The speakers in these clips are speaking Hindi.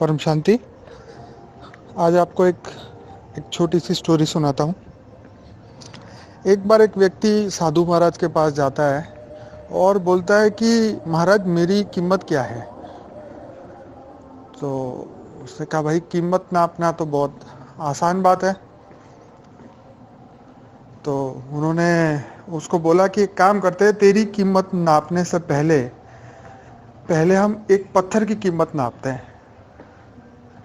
परम शांति। आज आपको एक छोटी सी स्टोरी सुनाता हूँ। एक बार एक व्यक्ति साधु महाराज के पास जाता है और बोलता है कि महाराज मेरी कीमत क्या है। तो उसने कहा भाई कीमत नापना तो बहुत आसान बात है। तो उन्होंने उसको बोला कि एक काम करते हैं, तेरी कीमत नापने से पहले हम एक पत्थर की कीमत नापते हैं।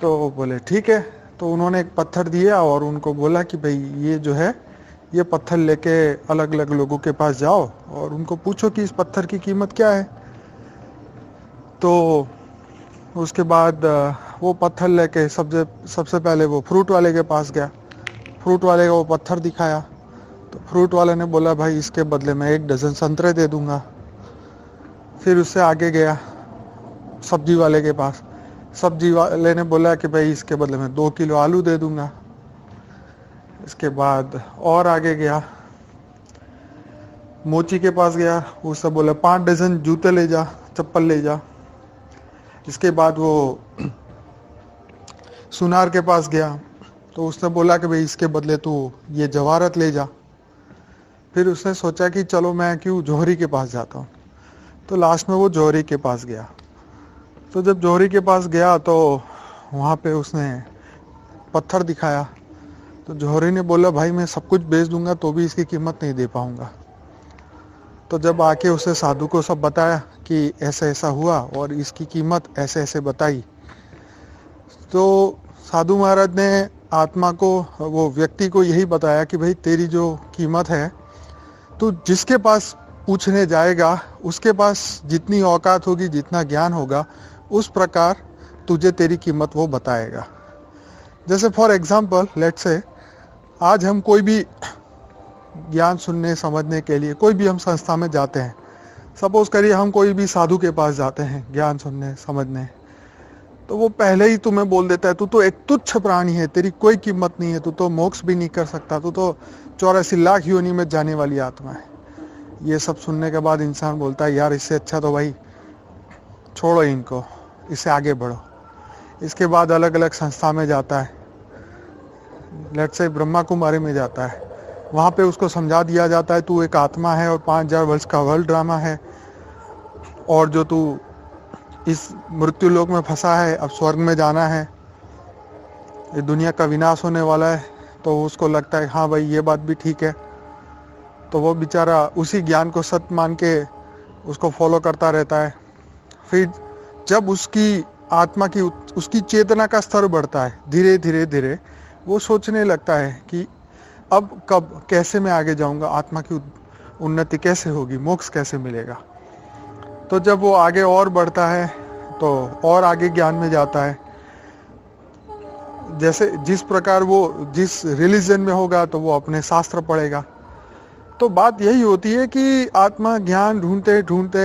तो बोले ठीक है। तो उन्होंने एक पत्थर दिया और उनको बोला कि भाई ये जो है ये पत्थर लेके अलग अलग लोगों के पास जाओ और उनको पूछो कि इस पत्थर की कीमत क्या है। तो उसके बाद वो पत्थर लेके सबसे पहले वो फ्रूट वाले के पास गया। फ्रूट वाले को वो पत्थर दिखाया तो फ्रूट वाले ने बोला भाई इसके बदले में 1 डजन संतरे दे दूंगा। फिर उससे आगे गया सब्जी वाले के पास। सब्जी वाले ने बोला कि भाई इसके बदले में 2 किलो आलू दे दूंगा। इसके बाद और आगे गया, मोची के पास गया, उससे बोला 5 डजन जूते ले जा, चप्पल ले जा। इसके बाद वो सुनार के पास गया तो उसने बोला कि भाई इसके बदले तू ये जवाहरत ले जा। फिर उसने सोचा कि चलो मैं क्यों जौहरी के पास जाता हूँ। तो लास्ट में वो जौहरी के पास गया। तो जब जौहरी के पास गया तो वहाँ पे उसने पत्थर दिखाया। तो जौहरी ने बोला भाई मैं सब कुछ बेच दूंगा तो भी इसकी कीमत नहीं दे पाऊंगा। तो जब आके उसे साधु को सब बताया कि ऐसा ऐसा हुआ और इसकी कीमत ऐसे ऐसे बताई, तो साधु महाराज ने आत्मा को, वो व्यक्ति को यही बताया कि भाई तेरी जो कीमत है, तू जिसके पास पूछने जाएगा उसके पास जितनी औकात होगी, जितना ज्ञान होगा, उस प्रकार तुझे तेरी कीमत वो बताएगा। जैसे फॉर एग्जाम्पल लेट्स से आज हम कोई भी ज्ञान सुनने समझने के लिए कोई भी हम संस्था में जाते हैं। सपोज करिए हम कोई भी साधु के पास जाते हैं ज्ञान सुनने समझने, तो वो पहले ही तुम्हें बोल देता है तू तो एक तुच्छ प्राणी है, तेरी कोई कीमत नहीं है, तू तो मोक्ष भी नहीं कर सकता, तू तो 84 लाख योनि में जाने वाली आत्मा है। ये सब सुनने के बाद इंसान बोलता है यार इससे अच्छा तो भाई छोड़ो इनको, इससे आगे बढ़ो। इसके बाद अलग अलग संस्था में जाता है, लेट्स से ब्रह्मा कुमारी में जाता है। वहाँ पे उसको समझा दिया जाता है तू एक आत्मा है और 5000 वर्ष का वर्ल्ड ड्रामा है, और जो तू इस मृत्यु लोक में फंसा है अब स्वर्ग में जाना है, ये दुनिया का विनाश होने वाला है। तो उसको लगता है हाँ भाई ये बात भी ठीक है। तो वो बेचारा उसी ज्ञान को सत्य मान के उसको फॉलो करता रहता है। फिर जब उसकी आत्मा की उसकी चेतना का स्तर बढ़ता है, धीरे धीरे धीरे वो सोचने लगता है कि अब कब कैसे मैं आगे जाऊंगा, आत्मा की उन्नति कैसे होगी, मोक्ष कैसे मिलेगा। तो जब वो आगे और बढ़ता है तो और आगे ज्ञान में जाता है। जैसे जिस प्रकार वो जिस रिलीजन में होगा तो वो अपने शास्त्र पढ़ेगा। तो बात यही होती है कि आत्मा ज्ञान ढूंढते ढूंढते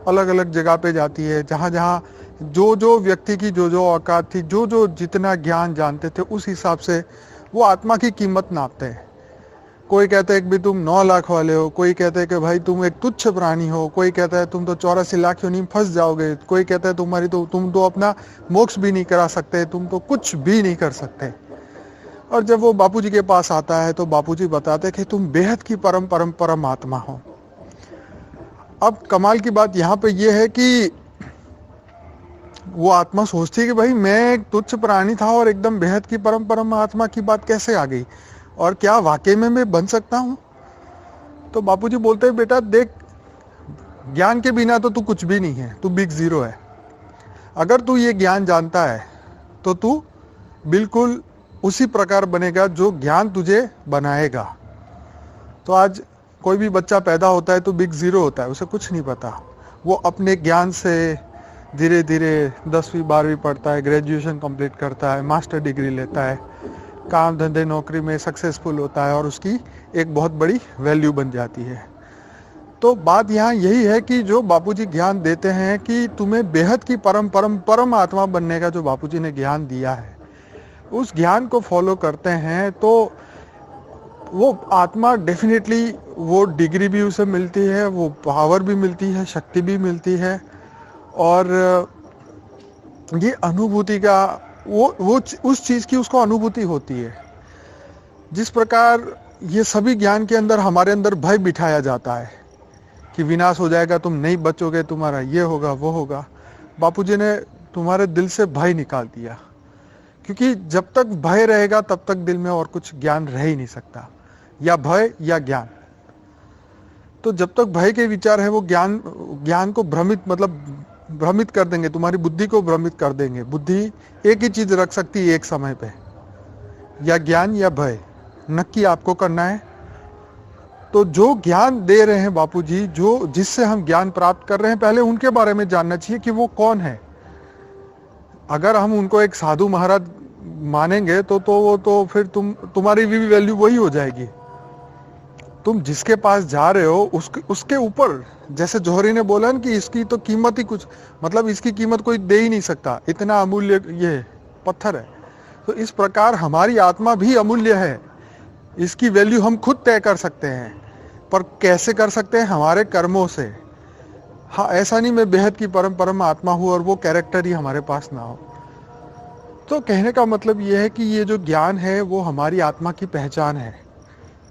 अलग अलग जगह पे जाती है, जहाँ जहाँ जो व्यक्ति की जो औकात थी, जो जितना ज्ञान जानते थे, उस हिसाब से वो आत्मा की कीमत नापते हैं। कोई कहता है कि भाई तुम 9 लाख वाले हो, कोई कहता है कि भाई तुम एक तुच्छ प्राणी हो, कोई कहता है तुम तो 84 लाख योनि में फंस जाओगे, कोई कहता है तुम तो अपना मोक्ष भी नहीं करा सकते, तुम तो कुछ भी नहीं कर सकते। और जब वो बापूजी के पास आता है तो बापूजी बताते हैं कि तुम बेहद की परम परम परम आत्मा हो। अब कमाल की बात यहाँ पे ये है कि वो आत्मा सोचती है कि भाई मैं एक तुच्छ प्राणी था और एकदम बेहद की परम परम आत्मा की बात कैसे आ गई, और क्या वाकई में मैं बन सकता हूँ। तो बापूजी बोलते हैं बेटा देख, ज्ञान के बिना तो तू कुछ भी नहीं है, तू बिग जीरो है। अगर तू ये ज्ञान जानता है तो तू बिल्कुल उसी प्रकार बनेगा जो ज्ञान तुझे बनाएगा। तो आज कोई भी बच्चा पैदा होता है तो बिग जीरो होता है, उसे कुछ नहीं पता। वो अपने ज्ञान से धीरे धीरे 10वीं 12वीं पढ़ता है, ग्रेजुएशन कंप्लीट करता है, मास्टर डिग्री लेता है, काम धंधे नौकरी में सक्सेसफुल होता है और उसकी एक बहुत बड़ी वैल्यू बन जाती है। तो बात यहाँ यही है कि जो बापूजी ज्ञान देते हैं कि तुम्हें बेहद की परम परम परम आत्मा बनने का जो बापूजी ने ज्ञान दिया है, उस ज्ञान को फॉलो करते हैं तो वो आत्मा डेफिनेटली वो डिग्री भी उसे मिलती है, वो पावर भी मिलती है, शक्ति भी मिलती है, और ये अनुभूति का वो उस चीज की उसको अनुभूति होती है। जिस प्रकार ये सभी ज्ञान के अंदर हमारे अंदर भय बिठाया जाता है कि विनाश हो जाएगा, तुम नहीं बचोगे, तुम्हारा ये होगा वो होगा, बापूजी ने तुम्हारे दिल से भय निकाल दिया। क्योंकि जब तक भय रहेगा तब तक दिल में और कुछ ज्ञान रह ही नहीं सकता, या भय या ज्ञान। तो जब तक भय के विचार है वो ज्ञान को भ्रमित कर देंगे, तुम्हारी बुद्धि को भ्रमित कर देंगे। बुद्धि एक ही चीज रख सकती है एक समय पे, या ज्ञान या भय, नक्की आपको करना है। तो जो ज्ञान दे रहे हैं बापूजी, जो जिससे हम ज्ञान प्राप्त कर रहे हैं, पहले उनके बारे में जानना चाहिए कि वो कौन है। अगर हम उनको एक साधु महाराज मानेंगे तो वो तो फिर तुम्हारी भी वैल्यू वही हो जाएगी। तुम जिसके पास जा रहे हो उसके ऊपर, जैसे जौहरी ने बोला कि इसकी तो कीमत ही कुछ, मतलब इसकी कीमत कोई दे ही नहीं सकता, इतना अमूल्य ये पत्थर है। तो इस प्रकार हमारी आत्मा भी अमूल्य है, इसकी वैल्यू हम खुद तय कर सकते हैं। पर कैसे कर सकते हैं? हमारे कर्मों से। हाँ, ऐसा नहीं मैं बेहद की परम आत्मा हूँ और वो कैरेक्टर ही हमारे पास ना हो। तो कहने का मतलब ये है कि ये जो ज्ञान है वो हमारी आत्मा की पहचान है,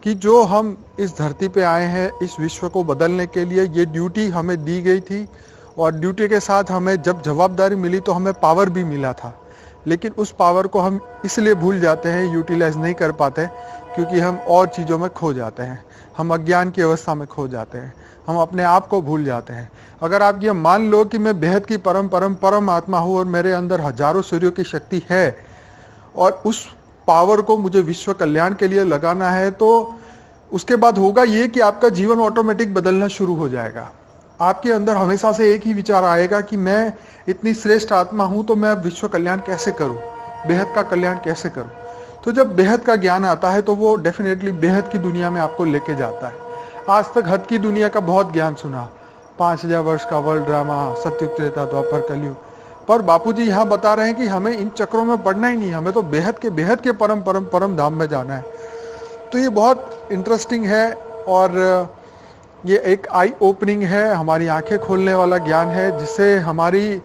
कि जो हम इस धरती पे आए हैं इस विश्व को बदलने के लिए, ये ड्यूटी हमें दी गई थी। और ड्यूटी के साथ हमें जब जवाबदारी मिली तो हमें पावर भी मिला था, लेकिन उस पावर को हम इसलिए भूल जाते हैं, यूटिलाइज नहीं कर पाते, क्योंकि हम और चीज़ों में खो जाते हैं, हम अज्ञान की अवस्था में खो जाते हैं, हम अपने आप को भूल जाते हैं। अगर आप ये मान लो कि मैं बेहद की परम आत्मा हूँ और मेरे अंदर हजारों सूर्यों की शक्ति है और उस पावर को मुझे विश्व कल्याण के लिए लगाना है, तो उसके बाद होगा ये कि आपका जीवन ऑटोमेटिक बदलना शुरू हो जाएगा। आपके अंदर हमेशा से एक ही विचार आएगा कि मैं इतनी श्रेष्ठ आत्मा हूं, तो मैं विश्व कल्याण कैसे करूं, बेहद का कल्याण कैसे करूं। तो जब बेहद का ज्ञान आता है तो वो डेफिनेटली बेहद की दुनिया में आपको लेके जाता है। आज तक हद की दुनिया का बहुत ज्ञान सुना, 5000 वर्ष का वर्ल्ड ड्रामा, सत्युग त्रेता द्वापर कलयुग, पर बापूजी यहाँ बता रहे हैं कि हमें इन चक्रों में पड़ना ही नहीं, हमें तो बेहद के परम धाम में जाना है। तो ये बहुत इंटरेस्टिंग है और ये एक आई ओपनिंग है, हमारी आंखें खोलने वाला ज्ञान है, जिससे हमारी,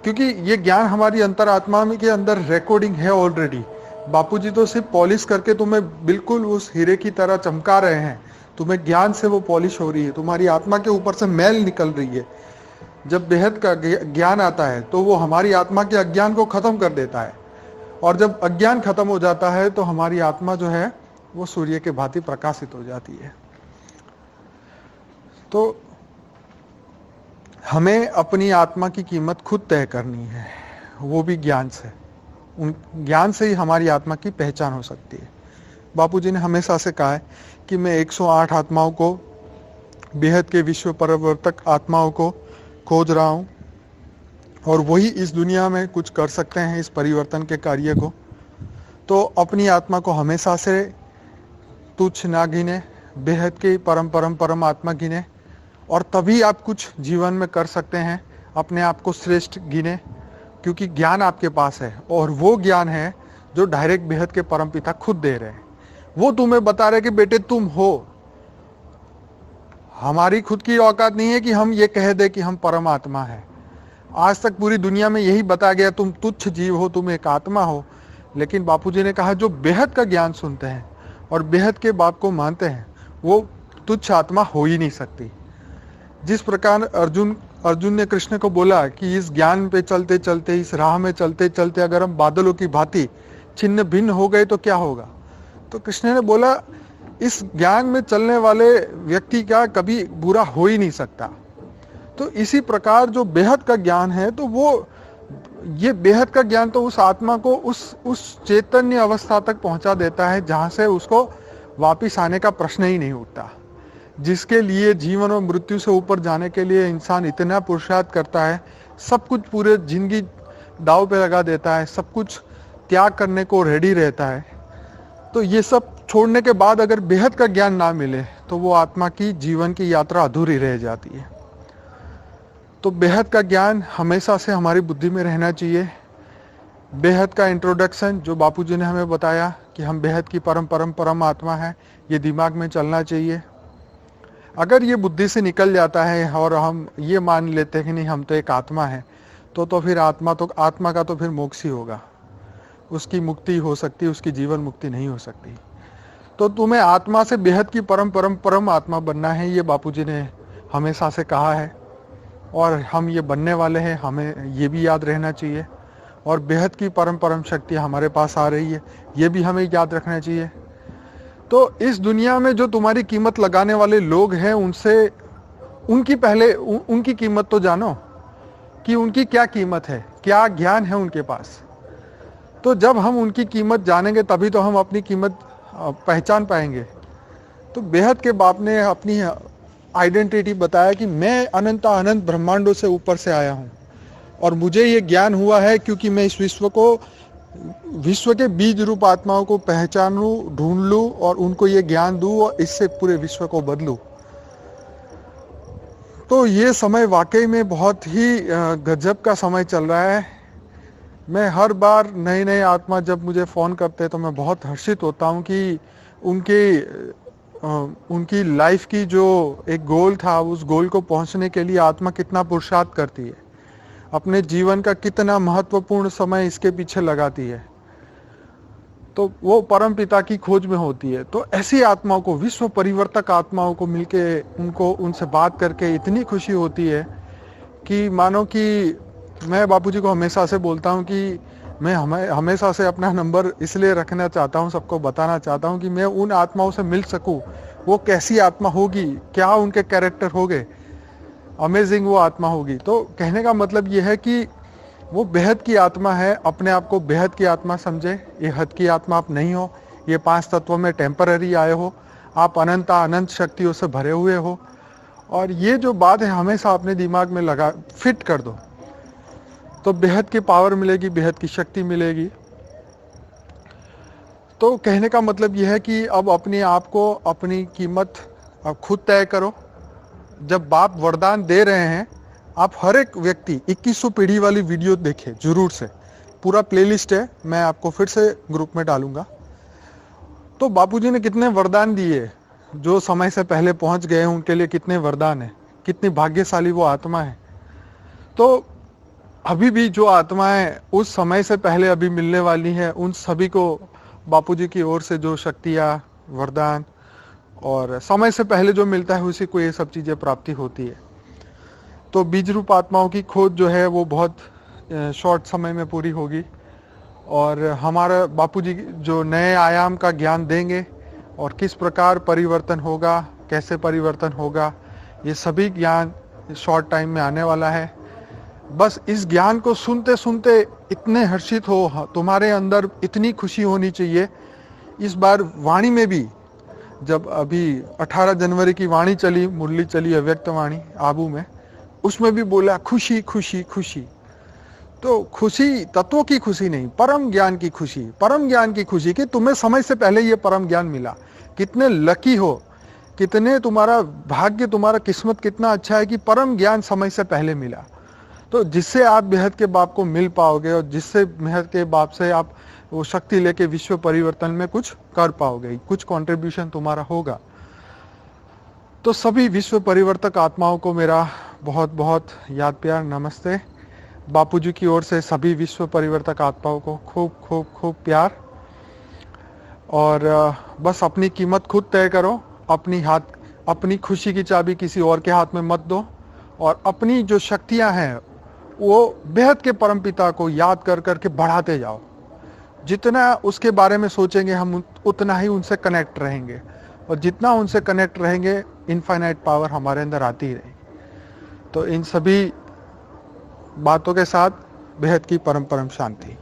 क्योंकि ये ज्ञान हमारी अंतरात्मा के अंदर रिकॉर्डिंग है ऑलरेडी। बापूजी तो सिर्फ पॉलिश करके तुम्हें बिल्कुल उस हीरे की तरह चमका रहे हैं, तुम्हें ज्ञान से वो पॉलिश हो रही है, तुम्हारी आत्मा के ऊपर से मैल निकल रही है। जब बेहद का ज्ञान आता है तो वो हमारी आत्मा के अज्ञान को खत्म कर देता है, और जब अज्ञान खत्म हो जाता है तो हमारी आत्मा जो है वो सूर्य के भांति प्रकाशित हो जाती है। तो हमें अपनी आत्मा की कीमत खुद तय करनी है, वो भी ज्ञान से। उन ज्ञान से ही हमारी आत्मा की पहचान हो सकती है। बापूजी ने हमेशा से कहा है कि मैं 108 आत्माओं को, बेहद के विश्व परिवर्तक आत्माओं को खोज रहा हूँ, और वही इस दुनिया में कुछ कर सकते हैं इस परिवर्तन के कार्य को। तो अपनी आत्मा को हमेशा से तुच्छ ना गिने, बेहद के परम आत्मा गिने, और तभी आप कुछ जीवन में कर सकते हैं, अपने आप को श्रेष्ठ गिने, क्योंकि ज्ञान आपके पास है, और वो ज्ञान है जो डायरेक्ट बेहद के परम पिता खुद दे रहे हैं। वो तुम्हें बता रहे कि बेटे तुम हो। हमारी खुद की औकात नहीं है कि हम ये कह दे कि हम परमात्मा है। आज तक पूरी दुनिया में यही बताया गया, तुम तुच्छ जीव हो, तुम एक आत्मा हो। लेकिन बापूजी ने कहा जो बेहद का ज्ञान सुनते हैं और बेहद के बाप को मानते हैं, वो तुच्छ आत्मा हो ही नहीं सकती। जिस प्रकार अर्जुन ने कृष्ण को बोला कि इस ज्ञान पे चलते चलते, इस राह में चलते चलते अगर हम बादलों की भांति छिन्न भिन्न हो गए तो क्या होगा। तो कृष्ण ने बोला इस ज्ञान में चलने वाले व्यक्ति का कभी बुरा हो ही नहीं सकता। तो इसी प्रकार जो बेहद का ज्ञान है, तो वो ये बेहद का ज्ञान तो उस आत्मा को उस चैतन्य अवस्था तक पहुंचा देता है जहां से उसको वापिस आने का प्रश्न ही नहीं उठता। जिसके लिए जीवन और मृत्यु से ऊपर जाने के लिए इंसान इतना पुरुषार्थ करता है, सब कुछ पूरे जिंदगी दाव पे लगा देता है, सब कुछ त्याग करने को रेडी रहता है। तो ये सब छोड़ने के बाद अगर बेहद का ज्ञान ना मिले तो वो आत्मा की जीवन की यात्रा अधूरी रह जाती है। तो बेहद का ज्ञान हमेशा से हमारी बुद्धि में रहना चाहिए। बेहद का इंट्रोडक्शन जो बापूजी ने हमें बताया कि हम बेहद की परम आत्मा है, ये दिमाग में चलना चाहिए। अगर ये बुद्धि से निकल जाता है और हम ये मान लेते हैं कि नहीं हम तो एक आत्मा है, तो फिर आत्मा का तो फिर मोक्ष ही होगा, उसकी मुक्ति हो सकती, उसकी जीवन मुक्ति नहीं हो सकती। तो तुम्हें आत्मा से बेहद की परम आत्मा बनना है, ये बापूजी ने हमेशा से कहा है और हम ये बनने वाले हैं, हमें ये भी याद रहना चाहिए। और बेहद की परम शक्ति हमारे पास आ रही है, ये भी हमें याद रखना चाहिए। तो इस दुनिया में जो तुम्हारी कीमत लगाने वाले लोग हैं, उनसे उनकी कीमत तो जानो कि उनकी क्या कीमत है, क्या ज्ञान है उनके पास। तो जब हम उनकी कीमत जानेंगे तभी तो हम अपनी कीमत पहचान पाएंगे। तो बेहद के बाप ने अपनी आइडेंटिटी बताया कि मैं अनंत ब्रह्मांडों से ऊपर से आया हूँ और मुझे ये ज्ञान हुआ है क्योंकि मैं इस विश्व के बीज रूप आत्माओं को पहचानूं, ढूंढ लूं और उनको ये ज्ञान दूं और इससे पूरे विश्व को बदलूं। तो ये समय वाकई में बहुत ही गजब का समय चल रहा है। मैं हर बार नए आत्मा जब मुझे फ़ोन करते हैं तो मैं बहुत हर्षित होता हूँ कि उनकी लाइफ की जो एक गोल था, उस गोल को पहुँचने के लिए आत्मा कितना पुरुषार्थ करती है, अपने जीवन का कितना महत्वपूर्ण समय इसके पीछे लगाती है। तो वो परम पिता की खोज में होती है। तो ऐसी आत्माओं को, विश्व परिवर्तक आत्माओं को मिलके उनसे बात करके इतनी खुशी होती है कि मानो कि मैं बापूजी को हमेशा से बोलता हूँ कि मैं हमेशा से अपना नंबर इसलिए रखना चाहता हूँ, सबको बताना चाहता हूँ कि मैं उन आत्माओं से मिल सकूँ। वो कैसी आत्मा होगी, क्या उनके कैरेक्टर होंगे, अमेजिंग वो आत्मा होगी। तो कहने का मतलब ये है कि वो बेहद की आत्मा है, अपने आप को बेहद की आत्मा समझे। ये हद की आत्मा आप नहीं हो, ये 5 तत्वों में टेम्पररी आए हो, आप अनंत शक्तियों से भरे हुए हो। और ये जो बात है हमेशा अपने दिमाग में फिट कर दो, तो बेहद की पावर मिलेगी, बेहद की शक्ति मिलेगी। तो कहने का मतलब यह है कि अब अपने आप को, अपनी कीमत अब खुद तय करो। जब बाप वरदान दे रहे हैं, आप हर एक व्यक्ति 2100 पीढ़ी वाली वीडियो देखें जरूर से, पूरा प्लेलिस्ट है, मैं आपको फिर से ग्रुप में डालूंगा। तो बापूजी ने कितने वरदान दिए, जो समय से पहले पहुंच गए उनके लिए कितने वरदान है, कितनी भाग्यशाली वो आत्मा है। तो अभी भी जो आत्माएं उस समय से पहले अभी मिलने वाली है, उन सभी को बापूजी की ओर से जो शक्तियाँ, वरदान और समय से पहले जो मिलता है उसी को ये सब चीज़ें प्राप्ति होती है। तो बीज रूप आत्माओं की खोज जो है वो बहुत शॉर्ट समय में पूरी होगी और हमारा बापूजी जो नए आयाम का ज्ञान देंगे और किस प्रकार परिवर्तन होगा, कैसे परिवर्तन होगा, ये सभी ज्ञान शॉर्ट टाइम में आने वाला है। बस इस ज्ञान को सुनते सुनते इतने हर्षित हो, तुम्हारे अंदर इतनी खुशी होनी चाहिए। इस बार वाणी में भी, जब अभी 18 जनवरी की वाणी चली, मुरली चली, अव्यक्त वाणी आबू में, उसमें भी बोला खुशी खुशी खुशी। तो खुशी तत्वों की खुशी नहीं, परम ज्ञान की खुशी, परम ज्ञान की खुशी कि तुम्हें समय से पहले ये परम ज्ञान मिला। कितने लकी हो, कितने तुम्हारा भाग्य, तुम्हारा किस्मत कितना अच्छा है कि परम ज्ञान समय से पहले मिला। तो जिससे आप बेहद के बाप को मिल पाओगे और जिससे बेहद के बाप से आप वो शक्ति लेके विश्व परिवर्तन में कुछ कर पाओगे, कुछ कंट्रीब्यूशन तुम्हारा होगा। तो सभी विश्व परिवर्तक आत्माओं को मेरा बहुत बहुत याद प्यार नमस्ते। बापूजी की ओर से सभी विश्व परिवर्तक आत्माओं को खूब खूब खूब प्यार। और बस अपनी कीमत खुद तय करो, अपनी खुशी की चाबी किसी और के हाथ में मत दो और अपनी जो शक्तियां हैं वो बेहद के परमपिता को याद कर करके बढ़ाते जाओ। जितना उसके बारे में सोचेंगे हम उतना ही उनसे कनेक्ट रहेंगे और जितना उनसे कनेक्ट रहेंगे इनफाइनाइट पावर हमारे अंदर आती ही रहेगी। तो इन सभी बातों के साथ बेहद की परम शांति।